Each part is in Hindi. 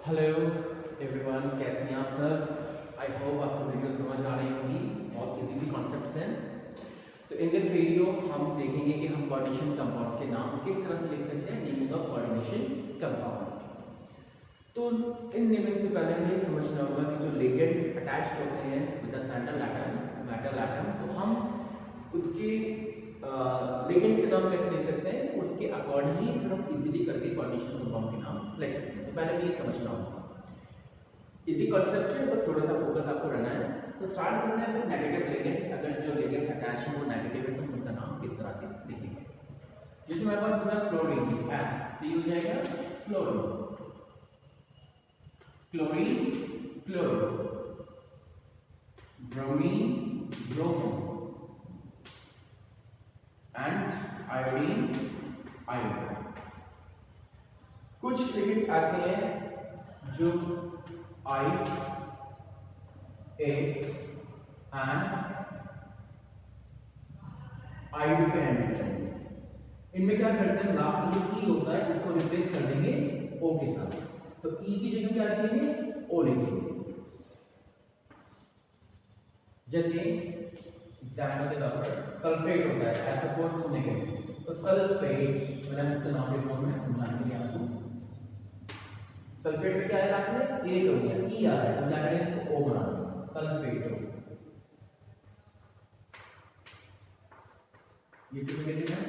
हेलो एवरीवन, कैसे हैं आप सर। आई होप आपको वीडियो समझ आ रही होगी। बहुत इजी कॉन्सेप्ट्स हैं। तो इन दिस वीडियो हम देखेंगे कि हम कोऑर्डिनेशन कंपाउंड्स के नाम किस तरह से लिख सकते हैं। Naming of coordination compound. तो इन नेमिंग से पहले हमें ये समझना होगा कि जो लिगेंड्स अटैच्ड होते हैं with the central atom, metal atom, तो हम उसके लिगेंड्स के नाम कैसे लिख सकते हैं, उसके अकॉर्डिंगली फिर हम इजीली करके कोऑर्डिनेशन कंपाउंड के नाम लिख सकते हैं। तो पहले हमें ये समझना होगा। इसी कॉन्सेप्ट है, बस थोड़ा सा फोकस आपको रहना है। तो स्टार्ट करना है नेगेटिव लिगेंड। अगर जो लिगेंड अटैच है वो नेगेटिव है तो उनका नाम किस तरह से लिखेंगे। जैसे हमारे पास होगा फ्लोरीन, तो ये हो जाएगा fluorine, chlorine, chloro, bromine, bromo, and iodine, iodine. कुछ लिगेंड्स ऐसे हैं जो I, A and I पे एंड करेंगे। इनमें क्या करते हैं, लास्ट में जो E होता है इसको रिप्लेस कर देंगे O के साथ। तो E की जगह क्या लिखेंगे, O लिखेंगे। जैसे एग्जाम्पल के तौर पर सल्फेट होता है, SO4 नेगेटिव, तो सल्फेट, मैंने उसका नाम लिखा मैं समझाने के लिए आपको। सल्फेट में क्या है, लास्ट में ए हो गया, ई आ रहा है, तो क्या करेंगे, इसको ओ बना देंगे, सल्फेट। ये किस नेगेटिव है,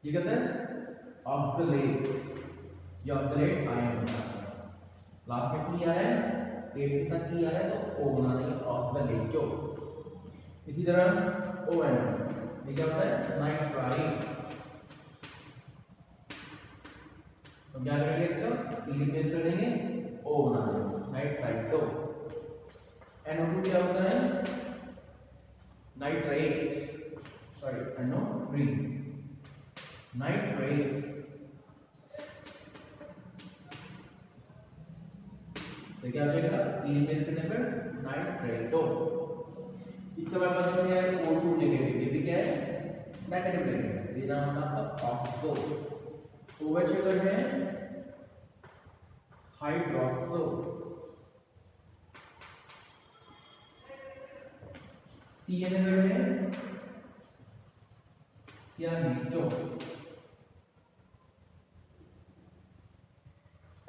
ये कहते हैं ऑक्सलेट, ये ऑक्सलेट आयन होता है। लास्ट में ई आ रहा है, ए के साथ ई आ रहा है तो ओ बना देंगे, ऑक्सलेटो। इसी तरह ओ एन, ये क्या होता है, नाइट्राइट। तो क्या करेंगे, इसका ई रिप्लेस कर देंगे, ओ बना देंगे, नाइट्राइटो। NO2 क्या होता है, नाइट्रेट, सॉरी NO3, नाइट्रेट। तो क्या हो जाएगा, ई रिप्लेस करने पर नाइट्रेटो। इसके बाद बचता है O2 नेगेटिव, ये भी क्या है, नेगेटिव नेगेटिव, ये नाम होगा आपका ऑक्सो। ओवर शुगर है हाइड्रोक्सो, CN है सियानीटो,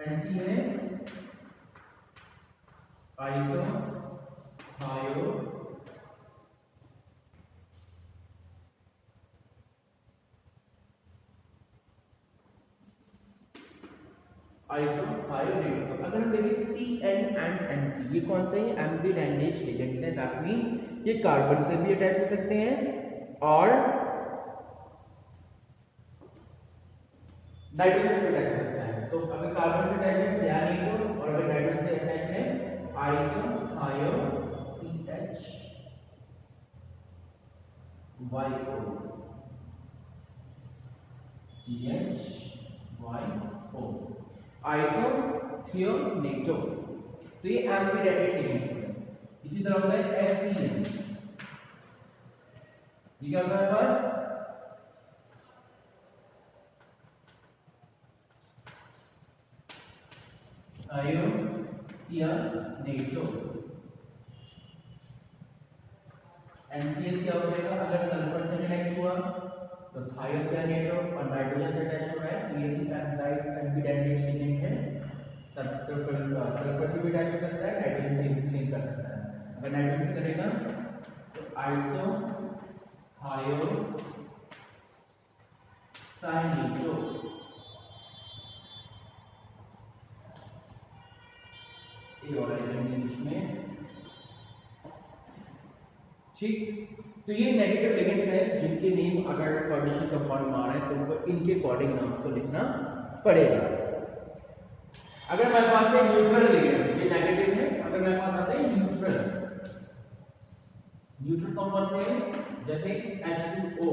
NC है आइसो थायो, आइसोथायोनेट। अगर हम देखें CN एंड NC, ये कौन से हैं, एम्बिडेंडेज लिगेंड्स हैं। दैट मीन ये कार्बन से भी अटैच हो सकते हैं और नाइट्रोजन से अटैच हो सकता है। तो अगर कार्बन से अटैच है सियानीटो, और अगर नाइट्रोजन से अटैच है आइसोथायो, EHYO, आइसोथियोनेटो। तो ये एम्बिडेंडेड लिगेंड्स है। इसी तरह होता है FCN, ये क्या होता है पास, थायोसियानेटो। NCS क्या हो जाएगा, अगर सल्फर से अटैच हुआ तो थायोसियानेटो, और नाइट्रोजन से अटैच हो रहा है, ये भी एम्बिडेंडेड लिगेंड है। सल्फर से भी अटैच हो सकता है, नाइट्रोजन से भी लिंक कर सकता है। अगर नाइट्रोजन से करेगा तो आइसो थायो साइनेटो। ये और इंग्लिश में, ठीक। तो ये नेगेटिव लिगेंड्स हैं जिनके नेम अगर कोऑर्डिनेशन कंपाउंड में आ रहे हैं तो उनको इनके अकॉर्डिंग नाम को लिखना पड़ेगा। अगर हमारे पास है न्यूट्रल लिगेंड, ये नेगेटिव है। अगर मेरे पास आते हैं न्यूट्रल, न्यूट्रल कौन से हैं, जैसे H2O,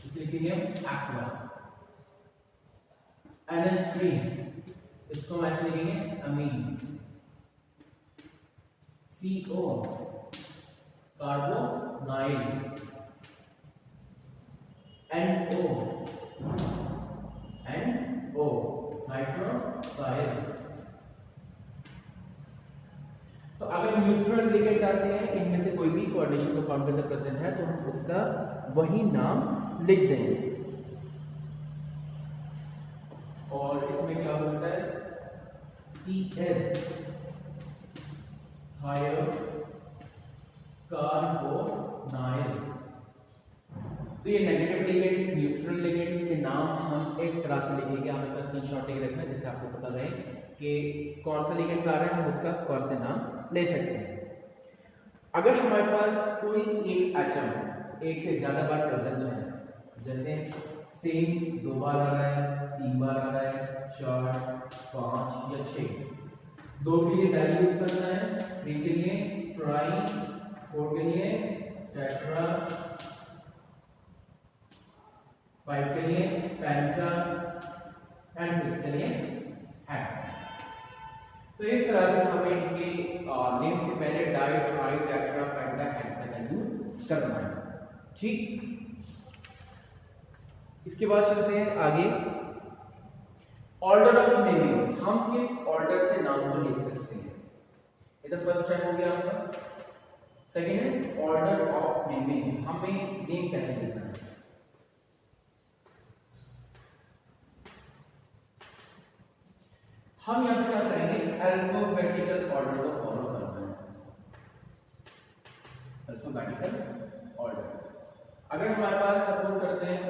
इसे लिखेंगे एक्वा। NH3, इसको हम ऐसे लिखेंगे अमीन। CO, carbonyl. NO, नाइट्रोसाइल। तो अगर न्यूट्रल लिगेंड आते हैं, इनमें से कोई भी कोऑर्डिनेशन कंपाउंड के अंदर प्रेजेंट है, तो हम उसका वही नाम लिख देंगे। और इसमें क्या होता है, CS हायर कार्बोनाइल। तो ये नेगेटिव लिगेंड्स, न्यूट्रल लिगेंड्स के नाम हम इस तरह से लिखेंगे। आप इसका स्क्रीनशॉट लेके रखना जिससे आपको पता रहे कि कौन सा लिगेंड्स आ रहा है, हम उसका कौन से नाम ले सकते हैं। अगर हमारे पास कोई एक एटम एक से ज्यादा बार प्रेजेंट है, जैसे सेम 2 बार आ रहा है, 3 बार आ रहा है, 4, 5 या 6, 2 के लिए डाई यूज करना है, 3 के लिए ट्राई, 4 के लिए टेट्रा, 5 के लिए पेंटा एंड 6 के लिए हेक्सा। तो इस तरह से हमें इनके नेम से पहले डाई, ट्राई, टेट्रा, पेंटा, हेक्सा का यूज करना है। ठीक, इसके बाद चलते हैं आगे। ऑर्डर ऑफ नेमिंग, हम किस ऑर्डर से नाम को लिख सकते हैं। ये तो फर्स्ट स्टेप हो गया आपका। सेकेंड है ऑर्डर ऑफ नेमिंग, हमें नेम कैसे लिखना है। हम यहां पे क्या करेंगे, अल्फाबेटिकल ऑर्डर को फॉलो करना है। Alphabetical order. अगर हमारे पास सपोज करते हैं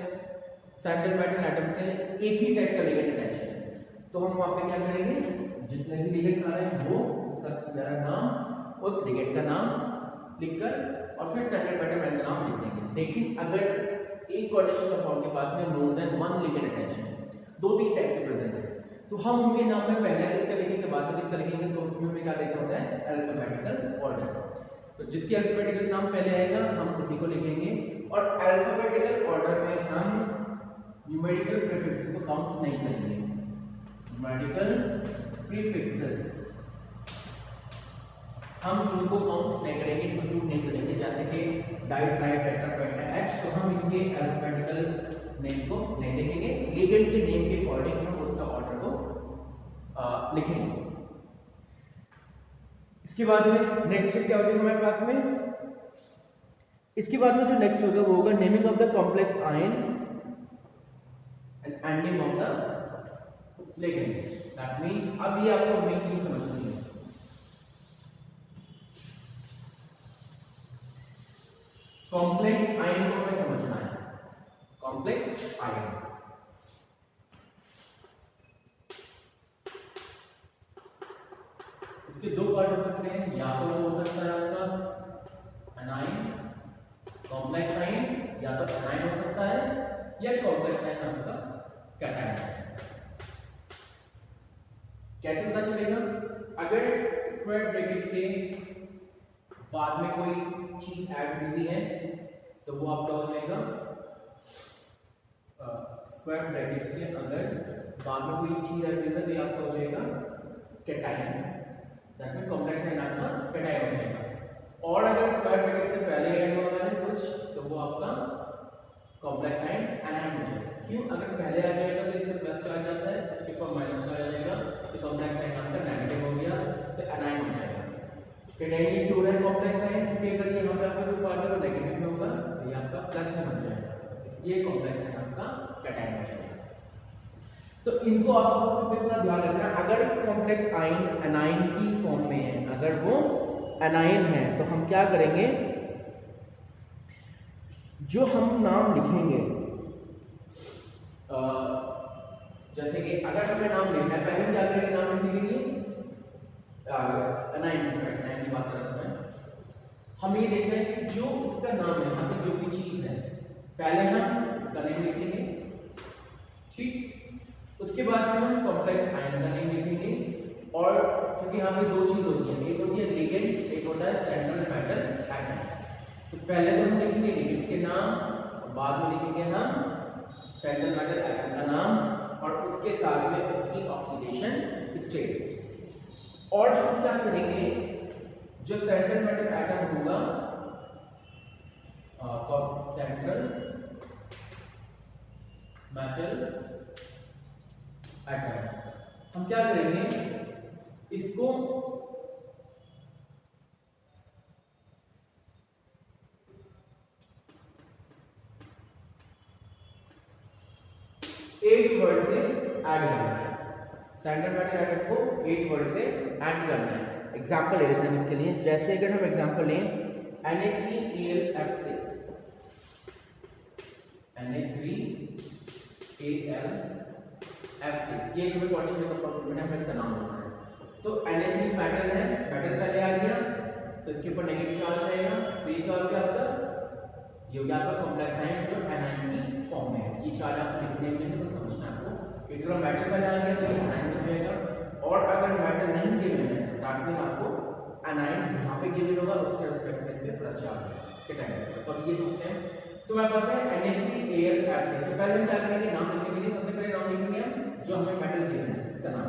सेंट्रल मेटल एटम से एक ही टाइप का लिगेंड अटैच है, तो हम वहां पे क्या करेंगे, जितने भी लिगेंड्स आ रहे हैं वो उसका नाम, उस लिगेंड का नाम लिखकर और फिर सेंट्रल मेटल का नाम लिख देंगे। लेकिन अगर एक कोऑर्डिनेशन कंपाउंड के पास में मोर देन 1 लिगेंड अटैच है, 2-3 टाइप के प्रेजेंट है, तो हम उनके नाम में पहले इसका लिखेंगे, बाद में इसका लिखेंगे, तो उसमें हमें क्या देखना होता है, अल्फाबेटिकल ऑर्डर। तो जिसकी अल्फाबेटिकल नाम पहले आएगा हम उसी को लिखेंगे। और अल्फाबेटिकल ऑर्डर में हम न्यूमेरिकल प्रीफिक्स को काउंट नहीं करेंगे। न्यूमेरिकल प्रीफिक्सेस हम उनको काउंट नहीं करेंगे, इंक्लूड नहीं करेंगे, जैसे कि डाई, ट्राई, टेट्रा, पेंटा, एच, तो हम इनके अल्फाबेटिकल नेम को नहीं लिखेंगे। लिगेंड के नेम के अकॉर्डिंग हम उसका ऑर्डर को लिखेंगे। इसके बाद में नेक्स्ट क्या होगा हमारे पास में, इसके बाद में जो नेक्स्ट होगा वो होगा naming of the complex ion and ending of the ligand. That means अब ये आपको मेन चीज समझनी है। कॉम्प्लेक्स आयन को हमें समझना है। कॉम्प्लेक्स आयन इसके 2 पार्ट हो सकते हैं, या तो हो सकता है आपका एनाइन कॉम्प्लेक्स आयन, या तो एनाइन हो सकता है, या कॉम्प्लेक्स आयन आपका कैटायन। कैसे पता चलेगा, अगर स्क्वायर ब्रैकेट के बाद में कोई चीज ऐड होती है तो वो आपका हो जाएगा स्क्वायर ब्रैकेट के अगर बाद में कोई चीज ऐड होती है तो ये आपका हो जाएगा cation. That means complex ion आपका कैटायन हो जाएगा। और अगर स्क्वायर ब्रैकेट से पहले ऐड हो रहा है कुछ तो वो आपका कॉम्प्लेक्स आयन एनायन हो जाएगा। क्यों, अगर पहले आ जाएगा तो इसमें प्लस आ जाता है, इसके ऊपर माइनस आ जाएगा, तो कॉम्प्लेक्स आयन आपका नेगेटिव हो गया तो एनायन हो जाएगा। कैटायन टू है कॉम्प्लेक्स आयन, क्योंकि अगर ये हमारा आपका जो पार्ट है वो नेगेटिव में होगा तो ये आपका प्लस में बन जाएगा, इसलिए कॉम्प्लेक्स आयन आपका कैटायन हो जाएगा। तो इनको आपको सबसे इतना ध्यान रखना है, अगर कॉम्प्लेक्स आयन एनायन की फॉर्म में है, अगर वो एनायन है तो हम क्या करेंगे, जो हम नाम लिखेंगे जैसे कि अगर हमें नाम लिखना है, पहले हम क्या करेंगे नाम लिखने के लिए, एनायन की बात कर रहा हूं, हम ये देखना है कि जो उसका नाम है, यहाँ पे जो भी चीज है पहले हम उसका नेम लिखेंगे, ठीक। उसके बाद में हम कॉम्प्लेक्स आयन का नेम लिखेंगे। और क्योंकि यहाँ पे 2 चीज होती है, एक होती है लिगेंड, एक होता है सेंट्रल मेटल एटम। तो पहले तो हम लिखेंगे लिगेंड्स के नाम, बाद में लिखेंगे हम सेंट्रल मेटल एटम का नाम और उसके साथ में उसकी ऑक्सीडेशन स्टेट। और हम क्या करेंगे, जो सेंट्रल मेटल एटम होगा, सेंट्रल मेटल एटम, हम क्या करेंगे, इसको 8 वर्ड से ऐड करना है। स्टैंडर्ड मैटर एटम को 8 वर्ड से ऐड करना है। एग्जांपल ले लेते हैं इसके लिए। जैसे अगर हम एग्जांपल लें Na3AlF6, Na3AlF6 ये एक क्वांटिटी का कॉम्प्लीमेंट है, इसका नाम होता है। तो Na3 मेटल है, मेटल पहले आ गया तो इसके ऊपर नेगेटिव चार्ज आएगा, तो ये क्या हो गया आपका, ये हो गया आपका कॉम्प्लेक्स आयन जो एनायन की फॉर्म में है। ये चार्ज आपको लिखने में है तो समझना आपको, क्योंकि अगर मेटल पहले आ गया तो ये एनायन हो जाएगा, और अगर मेटल नहीं गिवन है दैट मीन आपको एनायन यहां पे गिवन होगा, उसके रिस्पेक्ट में इसमें प्लस चार्ज के टाइम पे। तो अब ये सोचते हैं, तो मेरे पास है Na3AlF6। तो पहले हम क्या करेंगे, नाम लिखने के लिए सबसे पहले नाम लिखेंगे हम जो हमें मेटल गिवन है इसका नाम।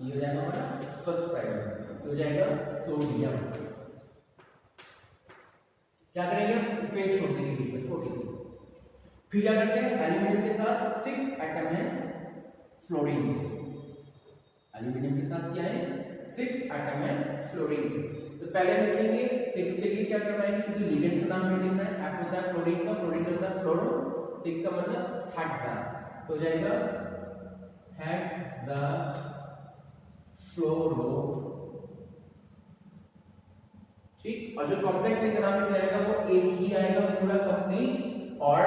ये हो जाएगा हमारा फर्स्ट प्राइमरी, तो हो जाएगा सोडियम। क्या करेंगे हम, स्पेस छोड़ देंगे बीच में छोटी सी। फिर क्या करते हैं, एल्यूमिनियम के साथ 6 एटम है फ्लोरीन के। एल्यूमिनियम के साथ क्या है, 6 एटम है फ्लोरीन के। तो पहले हम लिखेंगे 6 के लिए क्या करवाएंगे, क्योंकि लिगेंड का नाम लिखना है। F होता है फ्लोरीन का, फ्लोरीन का होता है फ्लोरो, 6 का मतलब हेक्सा, तो हो जाएगा हेक्सा फ्लोरो। ठीक, और जो कॉम्प्लेक्स का नाम लिखा जाएगा वो एक ही आएगा पूरा कंप्लीट, और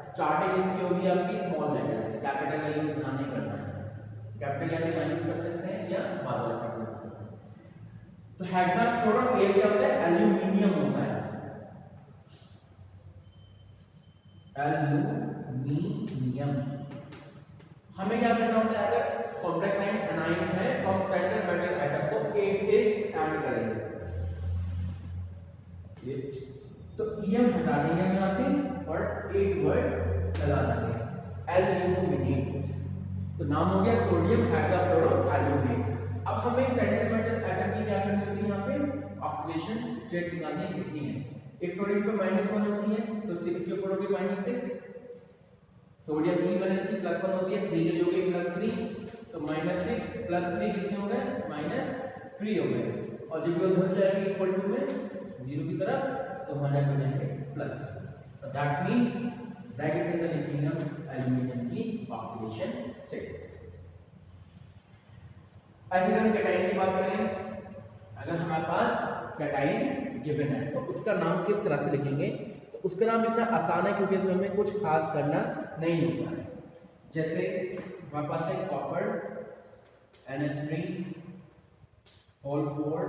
स्टार्टिंग इसकी होगी आपकी स्मॉल लेटर से, कैपिटल का यूज यहां नहीं करना है। कैपिटल या यूज कर सकते हैं या बाद वाला कर सकते हैं। तो हेक्साफ्लोरो ये क्या होता है, एल्यूमिनियम होता है, एल्यूमिनियम। हमें क्या करना होता है, अगर कॉम्प्लेक्स आयन एनायन है तो हम स्टैंडर्ड मेटल एटम को 8 से ऐड करेंगे। तो EM हटा देंगे यहां से और 8 वर्ड लगा देंगे, एल्यूमिनेट। तो नाम हो गया सोडियम हेक्साफ्लोरो एल्यूमिनेट। अब हमें स्टैंडर्ड मेटल एटम की क्या करनी होती है, यहाँ पे ऑक्सीडेशन स्टेट निकालनी कितनी है। एक सोडियम पे -1 होती है, तो 6 के ऊपर होगी -6। सोडियम की वैलेंसी +1 होती है, 3 के लिए होगी +3, तो -6 + 3 कितने हो गए, -3 हो गए। और जब ये उधर जाएंगे इक्वल टू में 0 की तरफ, तो हमारे हो जाएंगे प्लस। तो दैट मीन ब्रैकेट के अंदर लिखेंगे हम एल्यूमिनियम की ऑक्सीडेशन स्टेट। ऐसे हम कैटायन की बात करें, अगर हमारे पास कैटायन गिवन है तो उसका नाम किस तरह से लिखेंगे, तो उसका नाम लिखना आसान है क्योंकि इसमें हमें कुछ खास करना नहीं होता है। जैसे हमारे पास है कॉपर NH3 होल 4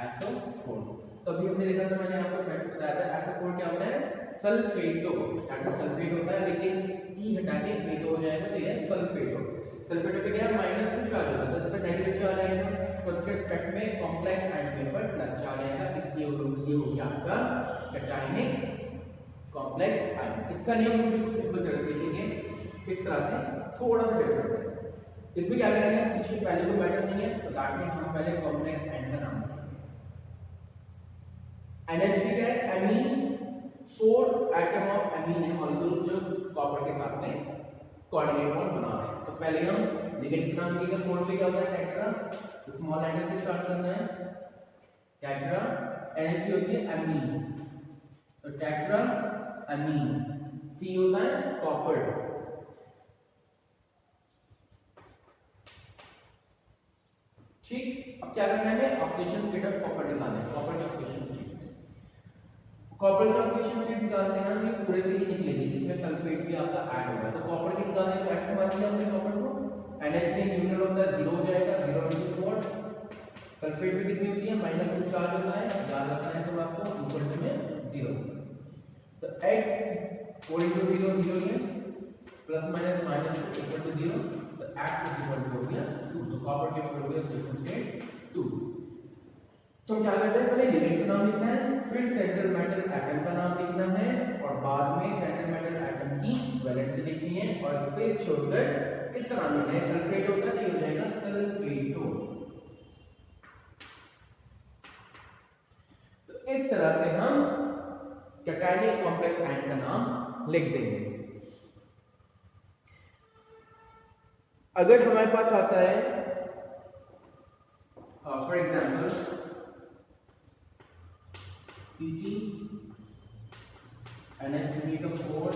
SO4। तो अभी हमने देखा था, मैंने आपको पहले बताया था SO4 क्या होता है, सल्फेटो, सल्फेट होता है, लेकिन E हटा के फेटो हो जाएगा, तो ये सल्फेटो। सल्फेटो पे क्या है, -2 चार्ज होता है, तो इसमें नेगेटिव चार्ज आएगा, तो उसके रिस्पेक्ट में कॉम्प्लेक्स आयन के ऊपर प्लस चार्ज आएगा, इसलिए ये हो गया आपका कैटायनिक कॉम्प्लेक्स आयन। इसका नियम हम बिल्कुल सिंपल तरह से लिखेंगे इस तरह से, थोड़ा सा डिफरेंस है। इसमें क्या करेंगे, पीछे पहले कोई मैटर नहीं है, तो दैट मीन हम पहले कॉम्प्लेक्स आयन का नाम लिखेंगे। NH3 क्या है, एमीन, 4 एटम ऑफ एमीन है मॉलिक्यूल जो कॉपर के साथ में कोऑर्डिनेट बॉन्ड बना रहे हैं। तो पहले हम लिगेंड का नाम लिखेंगे। 4 पे क्या होता है, टेट्रा, स्मॉल लेटर से स्टार्ट करना है, टेट्रा। NH3 होती है एमीन, तो टेट्रा एमीन। C होता है कॉपर, ठीक। अब क्या करना है, ऑक्सीडेशन स्टेट ऑफ कॉपर निकालना है, कॉपर की ऑक्सीडेशन स्टेट। कॉपर की ऑक्सीडेशन स्टेट निकालते हैं ये पूरे से ही निकलेगी, इसमें सल्फेट भी आपका ऐड होगा। तो कॉपर की निकालने को x मान लिया हमने कॉपर को, NH3 न्यूट्रल होता है 0 हो जाएगा, 0 × 4। सल्फेट पे कितनी होती है, -2 चार्ज होता है, याद रखना है सब आपको, इक्वल टू में 0। तो x 4 × 0 0 है, प्लस माइनस -2 इक्वल टू 0, तो x इक्वल टू हो गया 2। तो कॉपर के ऊपर हो गया ऑक्सीडेशन स्टेट 2। तो क्या करते हैं, पहले लिगेंड का नाम लिखना है, फिर सेंट्रल मेटल एटम का नाम लिखना है, और बाद में सेंट्रल मेटल एटम की वैलेंसी लिखनी है, और स्पेस छोड़कर इसका नाम लिखना है। सल्फेट होता है, ये हो जाएगा सल्फेटो। तो इस तरह से हम कैटायनिक कॉम्प्लेक्स आयन का नाम लिख देंगे। अगर हमारे पास आता है फॉर एग्जांपल Pt NH3 का 4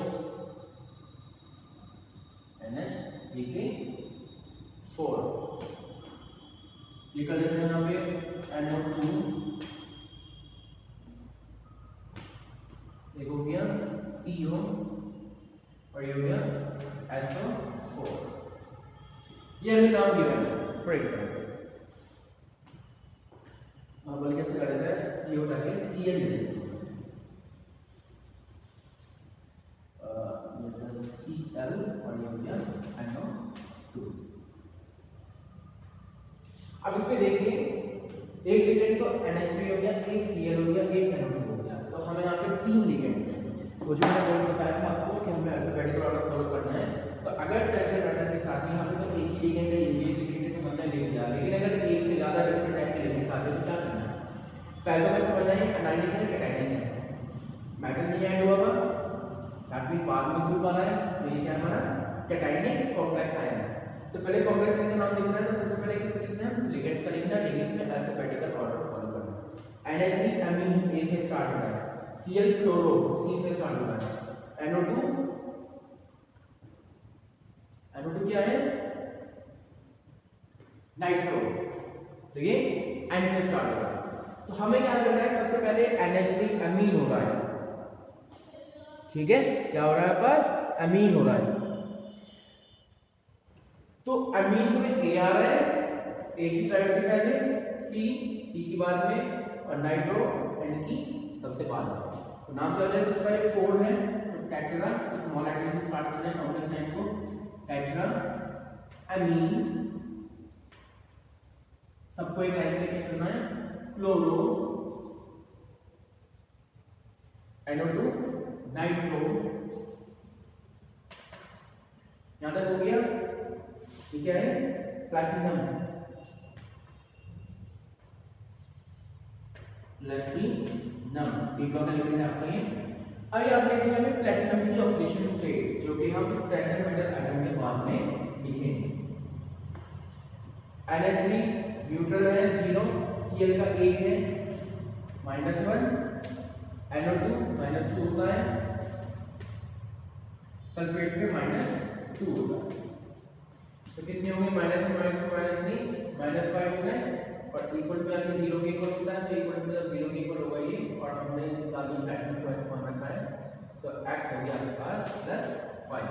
ये कर लेते हैं यहाँ पे NO2, एक हो गया CO और ये हो गया SO4। ये हमें नाम गिवन है। फॉर एग्जाम्पल नॉर्मल कैसे कर देते हैं, CO टाइप Cl ले लेते हैं, Cl और ये हो गया NO2। अब इसमें देखिए एक लिगेंड तो NH3 हो गया, एक Cl हो गया, एक NO2 हो गया, तो हमें यहाँ पे 3 लिगेंड्स हैं। तो जो मैंने पहले बताया था आपको कि हमें अल्फाबेटिकल ऑर्डर फॉलो करना है, तो अगर स्ट्रक्चर पैटर्न के साथ में यहाँ पे तो एक ही लिगेंड है, ये लिगेंड तो हमने लिख दिया, लेकिन अगर एक से ज्यादा डिफरेंट टाइप के लिगेंड्स आते हैं तो क्या करना है, पहले तो समझना है एनाइनिक है कैटाइनिक है। मेटल नहीं ऐड हुआ हुआ, दैट मींस बाद में ग्रुप आ रहा है, तो ये क्या हमारा कैटाइनिक कॉम्प्लेक्स आया है। तो पहले कॉम्प्लेक्स का नाम लिखना है, तो सबसे पहले किसका लिखना है, लिगेंड्स का लिखना है, लिगेंड्स में अल्फाबेटिकल ऑर्डर फॉलो करना है। NH3 अमीन A से स्टार्ट होता है, Cl क्लोरो C से स्टार्ट होता है, NO2 क्या है, नाइट्रो, तो ये N से स्टार्ट हो रहा है। तो हमें क्या करना है, सबसे पहले NH3 अमीन हो रहा है, ठीक है, क्या हो रहा है पास, अमीन हो रहा है। तो अमीन में A आ रहा है, A की साइड पे पहले, C की बाद में, और नाइट्रो N की सबसे बाद में। तो नाम कर लेते हैं, सबसे पहले 4 है, तो टेट्रा, स्मॉल लेटर से स्टार्ट करना है कॉम्प्लेक्स साइन को, टेट्रा अमीन, सबको एक लाइन लेके चलना है, क्लोरो NO2 नाइट्रो, यहां तक हो गया। ये क्या है, प्लैटिनम, एक बार लिखना है आपको ये। अब आप देखेंगे हमें प्लैटिनम की ऑक्सीडेशन स्टेट, जो कि हम स्टैंडर्ड मेटल आइटम के बाद में लिखेंगे। NH3 न्यूट्रल है 0, Cl का 1 है -1, NO2 -2 होता है, सल्फेट में -2 होता है। तो कितने होंगे, -1 -2 -3 -5 हो गए, और इक्वल टू आगे 0 के इक्वल होता है, तो इक्वल टू 0 के इक्वल होगा ये, और हमने निकाली पैटर्न को x मान रखा है, तो x हो गया आपके पास +5।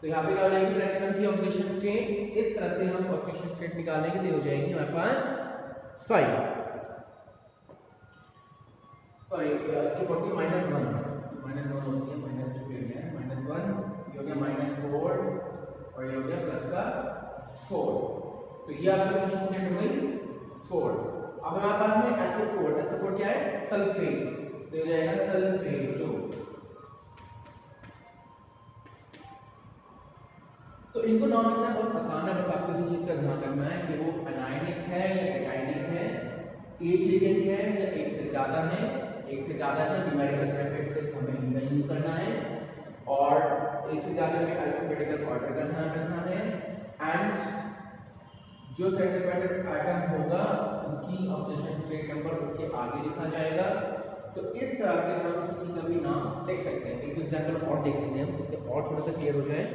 तो यहाँ पे क्या हो जाएगी, प्लैटिनम की ऑक्सीडेशन स्टेट, इस तरह से हम ऑक्सीडेशन स्टेट निकालेंगे तो हो जाएगी हमारे पास 5। सॉरी इसकी प्रॉपर्टी -1 होती है, -2 ले लिया है, -1 ये हो गया -4, और ये हो गया प्लस का 4, तो ये आपकी ऑक्सीडेशन स्टेट हो गई 4। अब हमारे पास में SO4 क्या है, सल्फेट, तो हो जाएगा सल्फेट 2। तो इनको नाम लिखना बहुत आसान है, बस आपको इसी चीज का ध्यान रखना है कि वो अनायनिक है या कैटायनिक है, एक लिगेंड है या एक से ज्यादा है, एक से ज्यादा है न्यूमेरिकल प्रीफिक्सेस हमें इनका यूज करना है, और एक से ज्यादा में अल्फाबेटिकल ऑर्डर का ध्यान रखना है, एंड जो सेंटर पैटर्न आइटम होगा उसकी ऑक्सीडेशन स्टेट नंबर उसके आगे लिखा जाएगा। तो इस तरह से हम किसी का भी नाम लिख सकते हैं। एक एग्जांपल और देख लेते हैं, इससे और थोड़ा सा क्लियर हो जाए।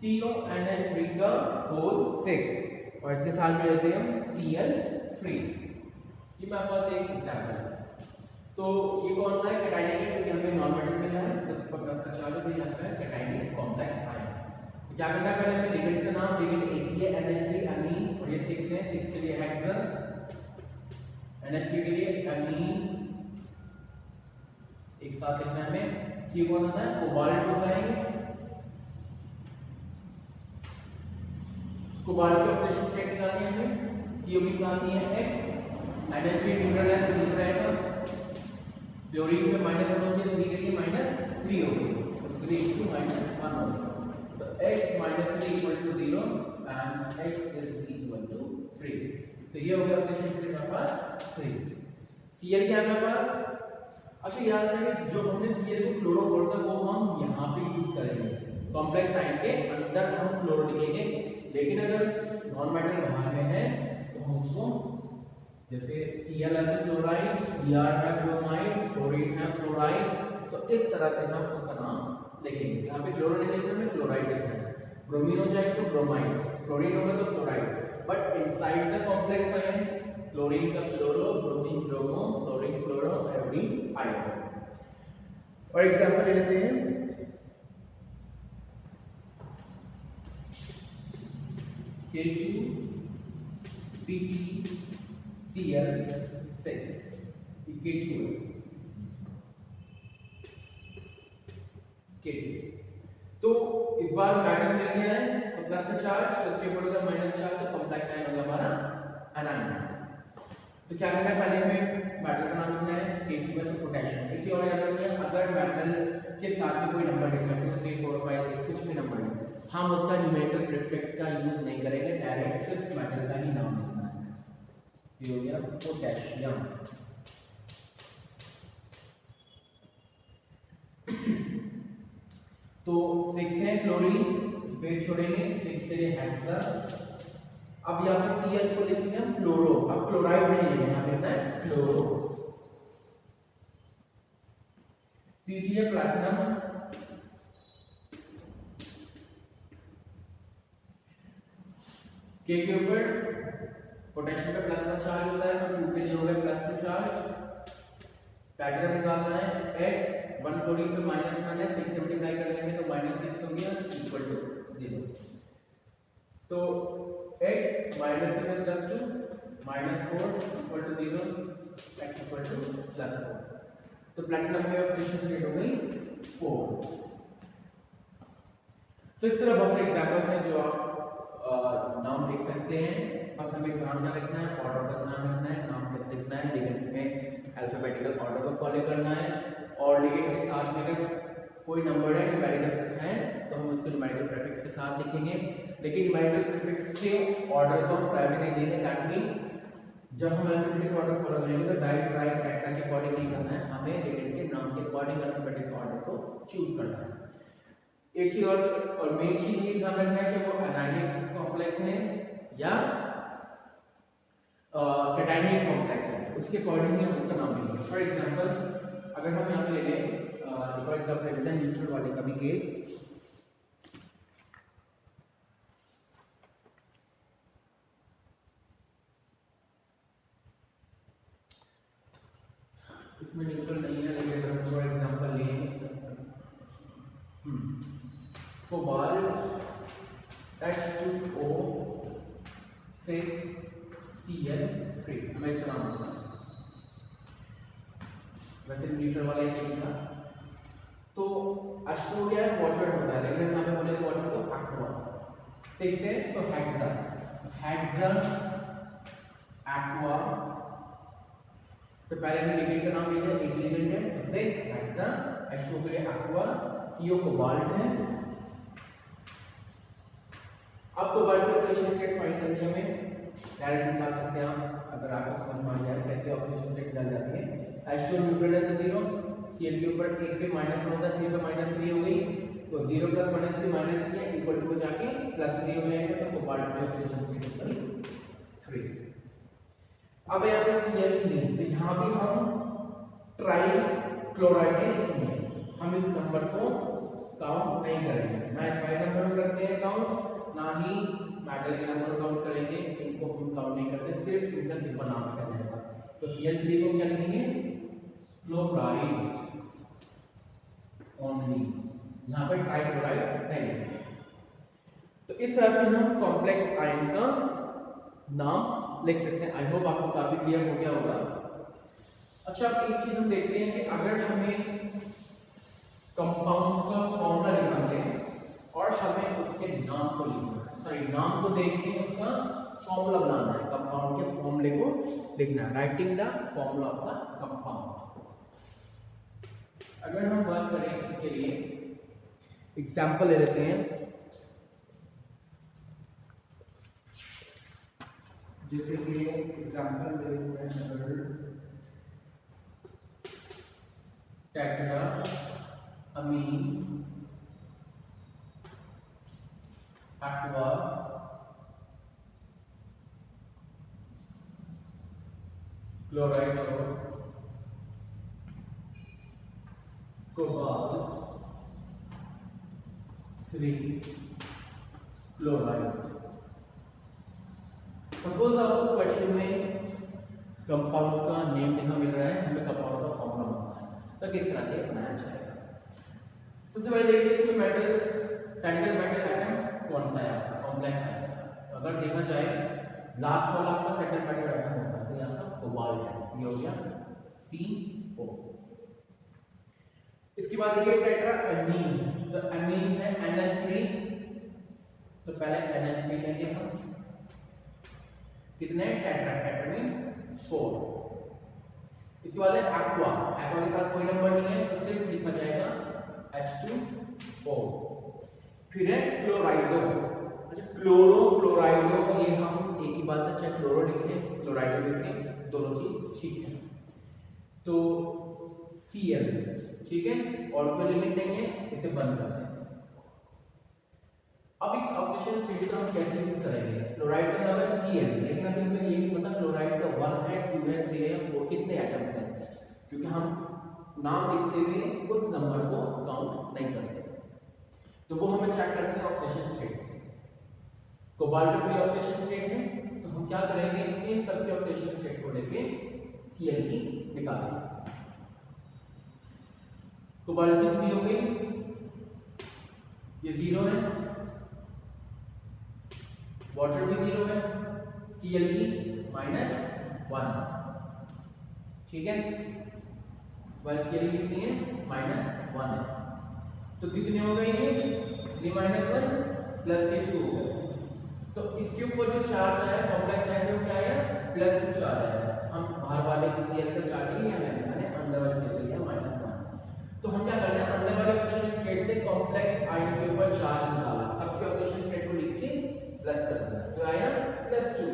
CONH3 का होल 6 और इसके साथ में लेते हैं हम Cl3। ये मेरे पास एक एग्जांपल है। तो ये कौन सा है, कैटायनिक है, क्योंकि हमें नॉन मेटल मिला है, तो इसका प्लस का चार्ज है, यहाँ पे कैटायनिक कॉम्प्लेक्स आयन। तो क्या करना है, पहले हमें लिगेंड का नाम, लिगेंड एक ही है NH3 अमीन, और ये 6 है, 6 के लिए हेक्सा, NH3 के लिए अमीन एक साथ लिखना है हमें। C कौन होता है, कोबाल्ट होता है, कोबाल्ट की ऑक्सीडेशन स्टेट निकालनी है हमें, CO की निकालनी है X, NH3 न्यूट्रल है तो 0 रहेगा, फ्लोरीन में -1 होगी तो 3 के लिए -3 होगी, तो 3 × -1 होगा, तो X - 3 = 0 and X is equal to 3। तो ये हो गया ऑक्सीडेशन स्टेट हमारे पास 3। Cl क्या है हमारे पास? अच्छा याद रखिए जो हमने Cl को क्लोरो बोलता है वो हम यहाँ पे यूज करेंगे, कॉम्प्लेक्स आयन के अंदर हम क्लोरो लिखेंगे। लेकिन अगर नॉन मेटल बाहर में है तो हम उसको जैसे Cl है क्लोराइड, Br है ब्रोमाइड, फ्लोरीन है फ्लोराइड, तो इस तरह से हम उसका नाम लिखेंगे। यहाँ पे क्लोरो नहीं लिखना है, क्लोराइड लिखना है। ब्रोमीन हो जाएगा तो ब्रोमाइड, फ्लोरीन होगा तो fluoride. But inside the complex ion chlorine का क्लोरो, ब्रोमीन ब्रोमो, फ्लोरीन फ्लोरो, आयोडीन आयोडो। और एग्जांपल ले लेते हैं, K2 Pt Cl6 K2 है, K2। तो एक बार मेटल मिल गया है तो प्लस का चार्ज, तो इसके ऊपर का माइनस चार्ज, तो कॉम्प्लेक्स आयन हो गया हमारा एनायन। तो क्या करना है, पहले हमें मेटल का नाम लिखना है, K2 है तो पोटेशियम। एक चीज और याद रखिए, अगर मेटल के साथ में कोई नंबर लिखना है 2 3 4 5 6 कुछ भी नंबर है, हम उसका न्यूमेरिकल प्रीफिक्स का यूज नहीं करेंगे, डायरेक्ट सिर्फ मेटल का ही नाम लिखना है। ये हो गया पोटेशियम। तो 6 है क्लोरीन, स्पेस छोड़ेंगे, 6 के लिए हेक्सा। अब यहाँ पे Cl को लिखेंगे हम क्लोरो, अब क्लोराइड नहीं लिखेंगे, यहाँ पे है क्लोरो। Pg है प्लैटिनम, K के ऊपर पोटेशियम पे प्लस का चार्ज होता है तो 2 के लिए होगा प्लस का चार्ज। पैटर्न निकालना है, x 1 क्लोरीन पे माइनस माइनस 6 से मल्टीप्लाई कर लेंगे तो -6 हो गया इक्वल टू 0। तो x माइनस से plus 2 -4 equal to 0, x equal to +4। तो प्लैटिनम में ऑक्सीडेशन स्टेट हो गई 4। तो इस तरह बहुत सारे एग्जांपल्स हैं जो आप नाम लिख सकते हैं। बस हमें नाम ना लिखना है, ऑर्डर का नाम लिखना है, नाम कैसे लिखना है, लेकिन इसमें अल्फाबेटिकल ऑर्डर को फॉलो करना है। और लेकिन के साथ में अगर कोई नंबर है न्यूमेरिकल है तो हम उसको न्यूमेरिकल प्रीफिक्स के साथ लिखेंगे। लेकिन न्यूमेरिकल प्रीफिक्स के ऑर्डर को हम प्रायोरिटी नहीं देंगे, दैट मीन जब हम अल्फाबेटिक ऑर्डर फॉलो करेंगे तो डायरेक्ट राइट कैरेक्टर के अकॉर्डिंग नहीं करना है, हमें लेकिन के नाम के अकॉर्डिंग अल्फाबेटिक ऑर्डर को चूज करना है। एक चीज और मेन चीज ये ध्यान रखना है कि वो एनायनिक कॉम्प्लेक्स है या कैटायनिक कॉम्प्लेक्स है, उसके अकॉर्डिंग हम उसका नाम लेंगे। फॉर एग्जांपल अगर हम यहाँ पे ले लें फॉर एग्जांपल लेते हैं न्यूट्रल वाले का भी केस। इसमें न्यूट्रल नहीं है, लेकिन अगर फॉर एग्जांपल लें कोबाल्ट H2O 6Cl3, हमें इसका नाम लिखना है। वैसे लीटर वाला एक लिखा, तो H2O क्या है, वाटर होता है, लेकिन यहाँ पे बोले तो वाटर को एक्वा। 6 है तो हेक्सा, हेक्सा एक्वा। तो पहले हमने लिगेंड का नाम लिया, एक लिगेंड है तो 6 हेक्सा, H2O के लिए एक्वा, CO कोबाल्ट है। अब कोबाल्ट की ऑक्सीडेशन स्टेट फाइंड करनी है, हमें डायरेक्ट निकाल सकते हैं आप, अगर आपको समझ में आ जाए कैसे ऑक्सीडेशन स्टेट निकाल जाती है। H2O न्यूट्रल है तो 0, Cl के ऊपर 1 पे माइनस होता है, 3 पे -3 हो गई, तो 0 + -3 -3 इक्वल टू जाके +3 हो जाएगा, तो कोबाल्ट में ऑक्सीडेशन स्टेट हो गई 3। अब यहाँ पे Cl3, तो यहाँ भी हम ट्राई क्लोराइड लिखेंगे, हम इस नंबर को काउंट नहीं करेंगे, ना इस नंबर को करते हैं काउंट, ना ही मेटल के नंबर काउंट करेंगे, इनको हम काउंट नहीं करते, सिर्फ इनका सिंपल नाम लिखा जाएगा। तो Cl3 को क्या लिखेंगे, क्लोराइड ओनली, यहाँ पे ट्राइक्लोराइड नहीं लिखेंगे। तो इस तरह से हम कॉम्प्लेक्स आयन का नाम लिख सकते हैं। आई होप आपको काफी क्लियर हो गया होगा। अच्छा, अब एक चीज हम देखते हैं कि अगर हमें कंपाउंड का फॉर्मूला लिखना है और हमें उसके नाम को लिखना है, सॉरी नाम को देख के उसका फॉर्मूला बनाना है, कंपाउंड के फॉर्मूले को लिखना है, writing the formula of the compound. अगर हम बात करें इसके लिए एग्जांपल ले लेते हैं, जैसे कि एग्जांपल ले लेते हैं अगर tetra amine aqua chloride cobalt 3 chloride. Suppose आपको क्वेश्चन में कंपाउंड का नेम लिखा मिल रहा है, हमें कंपाउंड का फॉर्मूला मांगना है, तो किस तरह से बनाया जाएगा। सबसे पहले देखिए इसमें मेटल सेंट्रल मेटल एटम कौन सा है आपका, कॉम्प्लेक्स है। तो अगर देखा जाए लास्ट वाला आपका सेंट्रल मेटल एटम होता है, तो यहाँ पर कोबाल्ट है, ये हो गया CO। इसके बाद देखिए टेट्रा अमीन, तो अमीन है NH3, तो पहले NH3 लेंगे हम, कितने टेट्रा, टेट्रा मींस 4। इसके बाद है एक्वा, एक्वा के साथ कोई नंबर नहीं है, तो सिर्फ लिखा जाएगा H2O। फिर है क्लोराइडो, अच्छा क्लोरो क्लोराइडो, ये हम एक ही बात है, चाहे क्लोरो लिखें क्लोराइडो लिखें, दोनों चीज ठीक है। तो Cl, ठीक है, और कोई लिमिट नहीं है, इसे बंद कर दें। अब इस ऑक्सीजन स्टेट को हम कैसे यूज करेंगे, क्लोराइड का नाम है Cl, लेकिन अभी हमें ये नहीं पता क्लोराइड का 1 है, 2 है, 3 है या 4 कितने एटम्स हैं, क्योंकि हम नाम लिखते हुए उस नंबर को काउंट नहीं करते। तो वो हमें चेक करते हैं oxygen state. Cobalt free oxygen state है, तो हम क्या करेंगे, इन सब के ऑक्सीजन स्टेट को लेके Cl की निकालेंगे। कोबाल्ट की 3 हो गई, ये 0 है, वाटर भी 0 है, Cl की -1, ठीक है, Cl कितनी है, -1 है, तो कितने हो गए ये 3 - 1 प्लस के 2 हो गए। तो इसके ऊपर जो चार्ज है कॉम्प्लेक्स एटम क्या है, +2 चार्ज है, हम बाहर वाले Cl का चार्ज लिया मैंने अंदर वाले Cl लिया -1। तो हम क्या करते हैं, अंदर वाले ऑक्सीजन स्टेट से कॉम्प्लेक्स आयन के ऊपर चार्ज निकाला, सबके ऑक्सीजन स्टेट को लिख के प्लस कर दिया, तो आया +2।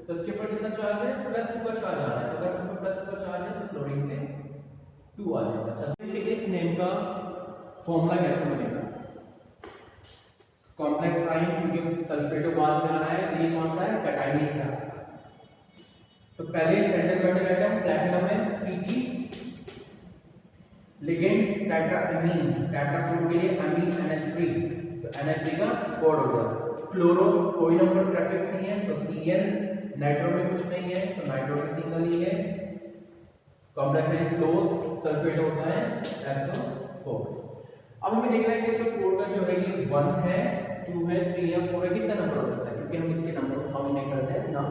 तो इसके ऊपर कितना चार्ज है, +2 का चार्ज आ रहा है, अगर इसके ऊपर +2 का चार्ज है तो क्लोरीन पे 2 आ जाएगा। चलिए इस नेम का फॉर्मूला कैसे बनेगा, कॉम्प्लेक्स आयन क्योंकि सल्फेट बाद में आ रहा है, तो ये कौन सा है, कैटायनिक है। तो पहले सेंट्रल मेटल एटम प्लैटिनम है Pg, ligand tetra amine, tetra floor के लिए अमीन NH3, तो NH3 का 4 होगा। क्लोरो कोई नंबर प्रीफिक्स नहीं है, तो Cl, नाइट्रो में कुछ नहीं है, तो नाइट्रो में सिंगल ही है, कॉम्प्लेक्स आयन क्लोज, सल्फेट होता है SO4। अब हमें देखना है कि SO4 का जो है ये 1 है, 2 है, 3 है, 4 है, कितना नंबर हो सकता है, क्योंकि हम इसके नंबर को काउंट नहीं करते हैं ना,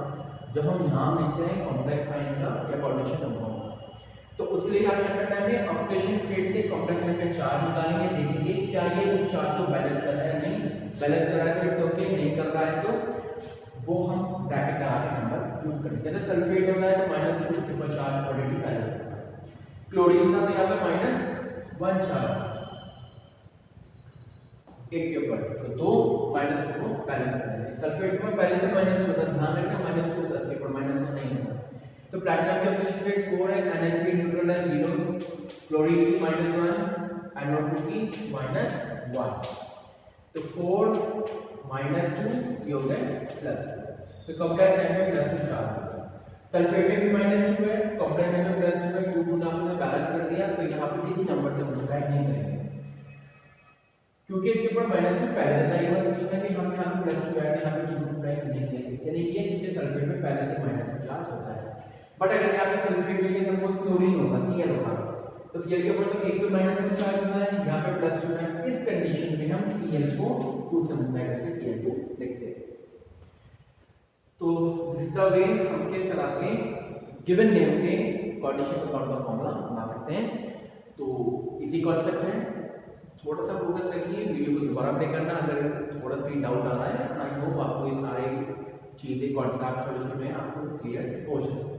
जब हम नाम लिखते हैं कॉम्प्लेक्स आयन का या कोऑर्डिनेशन नंबर, तो उसके लिए क्या करना है, ऑक्सीडेशन स्टेट से कॉम्प्लेक्स आयन का चार्ज निकालेंगे, देखेंगे क्या ये उस चार्ज को बैलेंस कर रहा है, नहीं बैलेंस कर रहा है तो इट्स ओके, नहीं कर रहा है तो वो हम ब्रैकेट लगा के नंबर यूज करेंगे। जैसे सल्फेट होता है तो -2 इसके ऊपर चार्ज ऑलरेडी बैलेंस करता है, क्लोरीन का तो यहाँ पे -1 चार्ज एक के ऊपर, तो 2 -2 को बैलेंस करना है। सल्फेट में पहले से -2 होता है, ध्यान रखना -2 होता है, इसके ऊपर -1 नहीं होता। तो प्लैटिनम की ऑक्सीजन स्टेट 4 है, NH3 न्यूट्रल है 0, क्लोरीन की -1, NO2 की -1, तो 4 -2 ये हो गए +2, तो कॉम्प्लेक्स आयन में +2 चार्ज होगा। सल्फेट में भी -2 है, कॉम्प्लेक्स आयन में +2 है, 2 2 आपने बैलेंस कर दिया, तो यहाँ पे किसी नंबर से मल्टीप्लाई नहीं करेंगे, क्योंकि इसके ऊपर -2 पहले रहता है। ये बस सोचना कि हम यहाँ पे +2 ऐड यहाँ पे 2 मल्टीप्लाई नहीं किया, इसलिए नहीं किया क्योंकि सल्फेट में पहले से -2 चार्ज होता है। बट अगर यहाँ पे सल्फेट में सपोज क्लोरीन होगा, Cl होगा, तो Cl के ऊपर तो एक तो -2 चार्ज होता है, यहाँ पे +2 है, इस कंडीशन में हम Cl को 2 से मल्टीप्लाई करके Cl को लिखते हैं। तो दिस इज द वे हम किस तरह से गिवन नेम से कोऑर्डिनेशन कंपाउंड का फॉर्मूला बना सकते हैं। तो इजी कॉन्सेप्ट है, थोड़ा सा फोकस रखिए, वीडियो को दोबारा प्ले करना अगर थोड़ा सा डाउट आ रहा है। आई होप आपको ये सारे चीजें कॉन्सेप्ट छोटे छोटे आपको क्लियर हो जाए।